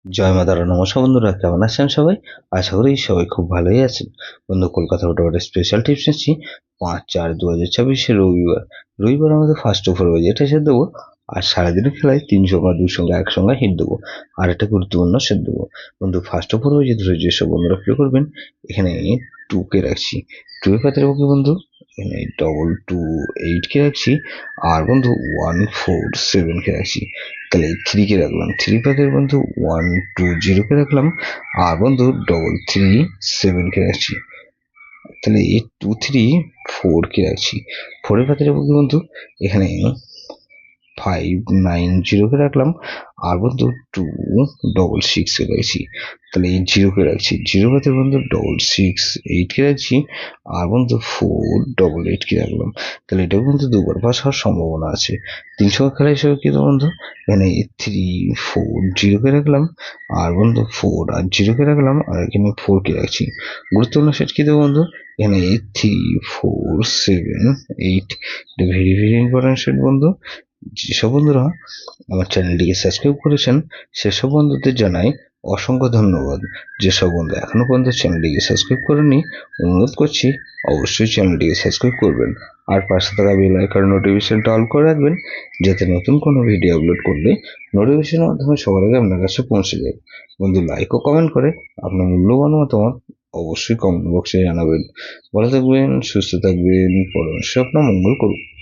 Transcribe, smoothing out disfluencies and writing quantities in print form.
জয় মা তারা। নমস্কার বন্ধুরা, কেমন আছেন সবাই? আশা করি সবাই খুব ভালোই আছেন। বন্ধু, কলকাতা ওটা স্পেশাল টিপস নিচ্ছি 5/4/2024 রবিবার আমাদের ফার্স্ট ওভার বাজে এটা সেট দেবো। আর সারাদিনের খেলায় 3 সংখ্যা 2 সংখ্যা 1 সংখ্যা হিট দেবো। আর একটা গুরুত্বপূর্ণ সেট দেবো। বন্ধু, ফার্স্ট ওভার বাজে ধরে যেসব বন্ধুরা প্লে করবেন, এখানে 2 কে রাখছি। 2 এর পাত্রে ওকে বন্ধু, এখানে 228 কে রাখছি। আর বন্ধু 147 কে রাখছি। তাহলে 3 কে রাখলাম। 3 পাতের বন্ধু 120 কে রাখলাম। আর বন্ধু 337 কে রাখছি। তাহলে 234 কে রাখছি। 4 এর পাতের বন্ধু এখানে 590 কে রাখলাম। আর বন্ধু 266 কে রাখছি। তাহলে এই 0 কে রাখছি। 0 পাতের বন্ধু 668 কে রাখছি। আর বন্ধু 488 কে রাখলাম। তাহলে এটা কিন্তু দুবার পাস হওয়ার সম্ভাবনা আছে। 300 খেলা হিসেবে কি বন্ধু, এখানে 340 কে রাখলাম। আর বন্ধু 4 আর 0 কে রাখলাম। আর এখানে 4 কে রাখছি। গুরুত্বপূর্ণ সেট কি দেবো বন্ধু, এখানে 3478। এটা ভেরি ভেরি ইম্পর্টেন্ট সেট বন্ধু। যেসব বন্ধুরা আমার চ্যানেলটিকে সাবস্ক্রাইব করেছেন সেসব বন্ধুদের জানাই অসংখ্য ধন্যবাদ। যেসব বন্ধু এখনো পর্যন্ত চ্যানেলটিকে সাবস্ক্রাইব করেনি, অনুরোধ করছি অবশ্যই চ্যানেলটিকে সাবস্ক্রাইব করবেন। আর পাশে থাকা বেল আইকন নোটিফিকেশনটা অল করে রাখবেন, যাতে নতুন কোনো ভিডিও আপলোড করলে নোটিফিকেশনের মাধ্যমে সবার আগে আপনার কাছে পৌঁছে যায়। বন্ধু, লাইক ও কমেন্ট করে আপনার মূল্যবান মতামত অবশ্যই কমেন্ট বক্সে জানাবেন। ভালো থাকবেন, সুস্থ থাকবেন, পরমেশ্বর আপনার মঙ্গল করুন।